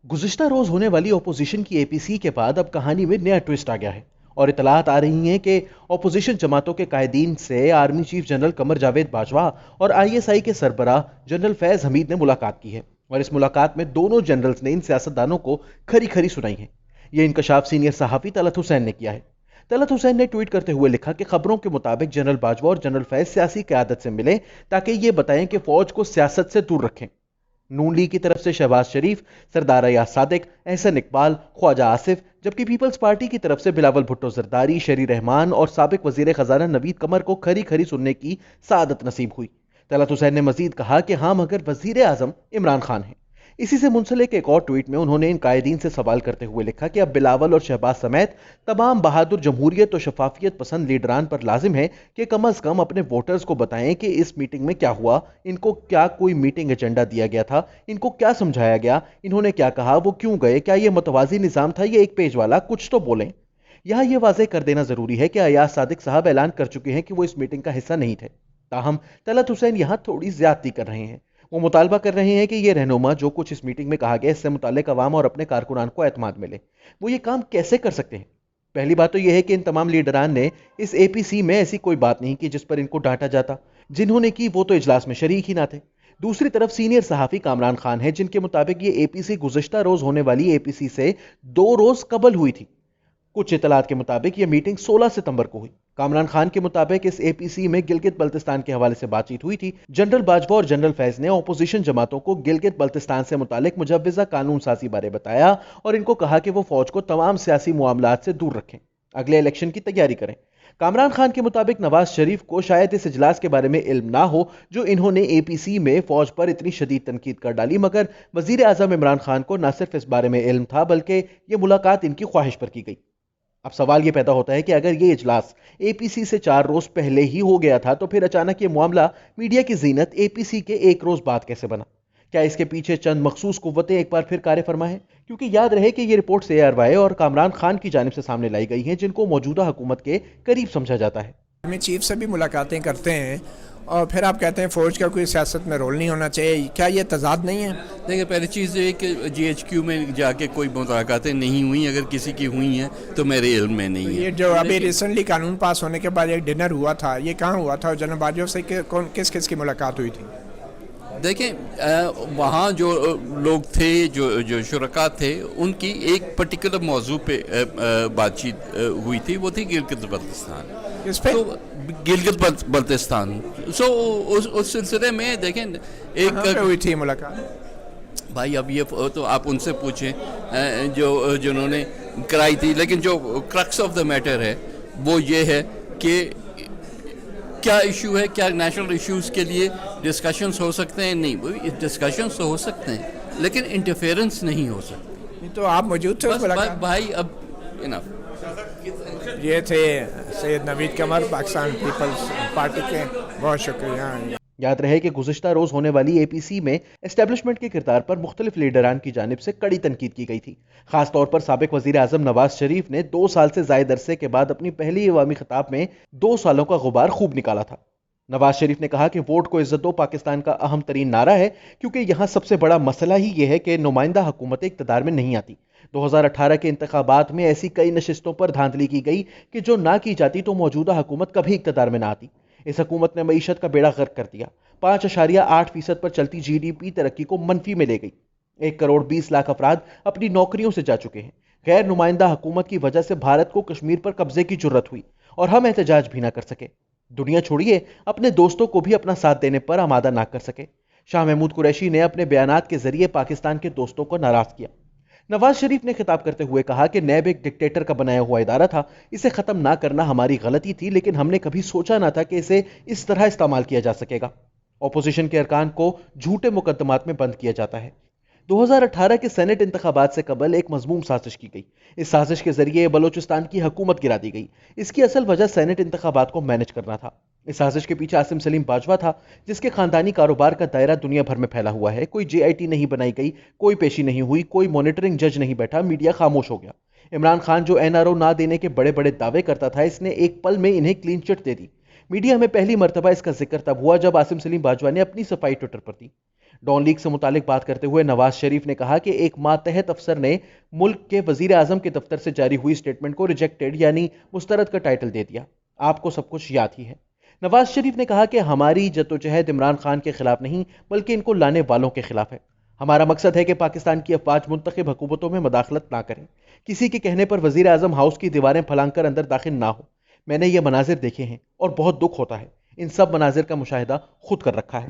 गुज़िश्ता रोज होने वाली अपोजिशन की एपीसी के बाद अब कहानी में नया ट्विस्ट आ गया है और इतलात आ रही हैं कि अपोजिशन जमातों के कायदीन से army chief general Qamar Javed Bajwa और आईएसआई के सरबराह जनरल फैज हमीद ने मुलाकात की है और इस मुलाकात में दोनों जनरल्स ने इन सियासतदानों को खरी खरी सुनाई है। यह इंकशाफ सीनियर सहाफ़ी तलत हुसैन ने किया है। तलत हुसैन ने ट्वीट करते हुए लिखा कि खबरों के मुताबिक जनरल बाजवा और जनरल फैज सियासी क़यादत से मिले ताकि ये बताएं कि फौज को सियासत से दूर रखें। नून लीग की तरफ से शहबाज शरीफ, सरदार अयाज सादिक, एहसन इकबाल, ख्वाजा आसिफ, जबकि पीपल्स पार्टी की तरफ से बिलावल भुट्टो जरदारी, शरी रहमान और साबिक वजीर खजाना नवीद कमर को खरी खरी सुनने की सादत नसीब हुई। तलत हुसैन ने मजीद कहा कि हाँ मगर वजीर आजम इमरान खान है। इसी से मुंसलिक एक और ट्वीट में उन्होंने इन कायदीन से सवाल करते हुए लिखा कि अब बिलावल और शहबाज समेत तमाम बहादुर जमहूरियत और शफाफियत पसंद लीडरान पर लाजिम है कि कम अज कम अपने वोटर्स को बताएं कि इस मीटिंग में क्या हुआ, इनको क्या कोई मीटिंग एजेंडा दिया गया था, इनको क्या समझाया गया, इन्होंने क्या कहा, वो क्यों गए, क्या ये मुतवाजी निज़ाम था, ये एक पेज वाला, कुछ तो बोलें। यहाँ ये वाज़ेह कर देना जरूरी है कि अयाज सादिक साहब ऐलान कर चुके हैं कि वो इस मीटिंग का हिस्सा नहीं थे। ताहम तलत हुसैन यहाँ थोड़ी ज्यादती कर रहे हैं। वो मुतालबा कर रहे हैं कि ये रहनुमा जो कुछ इस मीटिंग में कहा गया इससे मुताल्लिक अवाम और अपने कारकुनान को एतमाद मिले। वो ये काम कैसे कर सकते हैं? पहली बात तो यह है कि इन तमाम लीडरान ने इस एपीसी में ऐसी कोई बात नहीं की जिस पर इनको डांटा जाता। जिन्होंने की वो तो इजलास में शरीक ही ना थे। दूसरी तरफ सीनियर सहाफ़ी कामरान खान है जिनके मुताबिक ये एपीसी गुज़िश्ता रोज होने वाली एपीसी से 2 रोज कबल हुई थी। कुछ इतलात के मुताबिक यह मीटिंग 16 सितंबर को हुई। कामरान खान के मुताबिक इस एपीसी में गिलगित बल्तिस्तान के हवाले से बातचीत हुई थी। जनरल बाजवा और जनरल फैज ने अपोजिशन जमातों को गिलगित बल्तिस्तान से मुतालिक मुजव्विज़ा कानून साजी बारे बताया और इनको कहा कि वो फौज को तमाम सियासी मामलात से दूर रखें, अगले इलेक्शन की तैयारी करें। कामरान खान के मुताबिक नवाज शरीफ को शायद इस इजलास के बारे में इल्म ना हो जो इन्होंने एपीसी में फौज पर इतनी शदीद तनकीद कर डाली, मगर वजीर आजम इमरान खान को न सिर्फ इस बारे में इल्म था बल्कि ये मुलाकात इनकी ख्वाहिश पर की गई। अब सवाल ये पैदा होता है कि अगर ये इजलास एपीसी से 4 रोज पहले ही हो गया था तो फिर अचानक ये मामला मीडिया की जीनत एपीसी के 1 रोज बाद कैसे बना? क्या इसके पीछे चंद मखसूस कुव्वतें एक बार फिर कार्य फरमा है? क्योंकि याद रहे कि ये रिपोर्ट ARY और कामरान खान की जानिब से सामने लाई गई हैं जिनको मौजूदा हुकूमत के करीब समझा जाता है। आर्मी चीफ से भी मुलाकातें करते हैं और फिर आप कहते हैं फ़ौज का कोई सियासत में रोल नहीं होना चाहिए, क्या ये तजाद नहीं है? देखिए, पहली चीज़ ये कि GHQ में जाके कोई मुलाकातें नहीं हुई, अगर किसी की हुई हैं तो मेरे इल्म में नहीं है। ये जो अभी रिसेंटली कानून पास होने के बाद एक डिनर हुआ था, ये कहाँ हुआ था? जनरल बाजवा से किस किस की मुलाकात हुई थी? देखें, वहाँ जो लोग थे, जो शुरका थे, उनकी एक पर्टिकुलर मौजू पे बातचीत हुई थी, वो थी गिलगित बल्तिस्तान। इस पे तो गिलगित बल्तिस्तान उस सिलसिले में देखें एक हुई थी मुलाकात। भाई अब ये तो आप उनसे पूछें जिन्होंने कराई थी, लेकिन जो क्रक्स ऑफ द मैटर है वो ये है कि क्या इशू है, क्या नेशनल इश्यूज के लिए डिस्कशंस हो सकते हैं? नहीं, वो डिस्कशंस तो हो सकते हैं लेकिन इंटरफेरेंस नहीं हो सकती। तो आप मौजूद थे उस मुलाकात? भाई अब इनफ। ये थे सैयद नवीद कमर, पाकिस्तान पीपल्स पार्टी के। बहुत शुक्रिया। याद रहे कि गुज़िश्ता रोज होने वाली एपीसी में एस्टेब्लिशमेंट के किरदार पर मुख्तलिफ लीडरान की जानिब से कड़ी तनकीद की गई थी। खासतौर पर साबिक वजीर आजम नवाज शरीफ ने 2 साल से ज़ायद अरसे के बाद अपनी पहली अवामी खिताब में 2 सालों का गुबार खूब निकाला था। नवाज शरीफ ने कहा कि वोट को इज्जत दो पाकिस्तान का अहम तरीन नारा है क्योंकि यहाँ सबसे बड़ा मसला ही यह है कि नुमाइंदा हुकूमतें इक़्तिदार में नहीं आती। 2018 के इंतखाबात में ऐसी कई नशिस्तों पर धांधली की गई कि जो ना की जाती तो मौजूदा हुकूमत कभी इक़्तिदार में ना आती। इस हुकूमत ने मईशत का बेड़ा गर्क कर दिया। 5.8% पर चलती GDP तरक्की को मनफी में ले गई। 1 करोड़ 20 लाख अफराद अपनी नौकरियों से जा चुके हैं। गैर नुमाइंदा हुकूमत की वजह से भारत को कश्मीर पर कब्जे की जुर्रत हुई और हम एहतजाज भी ना कर सके। दुनिया छोड़िए, अपने दोस्तों को भी अपना साथ देने पर आमादा ना कर सके। शाह महमूद कुरैशी ने अपने बयानात के जरिए पाकिस्तान के दोस्तों को नाराज किया। नवाज शरीफ ने खिताब करते हुए कहा कि नैब एक डिक्टेटर का बनाया हुआ इदारा था, इसे खत्म ना करना हमारी गलती थी, लेकिन हमने कभी सोचा ना था कि इसे इस तरह इस्तेमाल किया जा सकेगा। अपोजिशन के अरकान को झूठे मुकदमात में बंद किया जाता है। 2018 के सेनेट इंतखाबात से कबल एक मजमूम साजिश की गई। इस साजिश के जरिए बलोचिस्तान की हुकूमत गिरा दी गई। इसकी असल वजह सेनेट इंतखाबात को मैनेज करना था। इस साजिश के पीछे आसिम सलीम बाजवा था जिसके खानदानी कारोबार का दायरा दुनिया भर में फैला हुआ है। कोई JIT नहीं बनाई गई, कोई पेशी नहीं हुई, कोई मॉनिटरिंग जज नहीं बैठा, मीडिया खामोश हो गया। इमरान खान जो NRO ना देने के बड़े बड़े दावे करता था, इसने एक पल में इन्हें क्लीन चिट दे दी। मीडिया में पहली मर्तबा इसका जिक्र तब हुआ जब आसिम सलीम बाजवा ने अपनी सफाई ट्विटर पर दी। ڈان لیگ سے متعلق بات کرتے ہوئے نواز شریف نے کہا کہ ایک ماتحت افسر نے ملک کے وزیر اعظم کے دفتر سے جاری ہوئی سٹیٹمنٹ کو ریجیکٹڈ یعنی مسترد کا ٹائٹل دے دیا. آپ کو سب کچھ یاد ہی ہے. نواز شریف نے کہا کہ ہماری جدوجہد عمران خان کے خلاف نہیں بلکہ ان کو لانے والوں کے خلاف ہے. ہمارا مقصد ہے کہ پاکستان کی افواج منتخب حکومتوں میں مداخلت نہ کریں. کسی کے کہنے پر وزیر اعظم ہاؤس کی دیواریں پھلانگ کر اندر داخل نہ ہو. میں نے یہ مناظر دیکھے ہیں اور بہت دکھ ہوتا ہے. ان سب مناظر کا مشاہدہ خود کر رکھا ہے.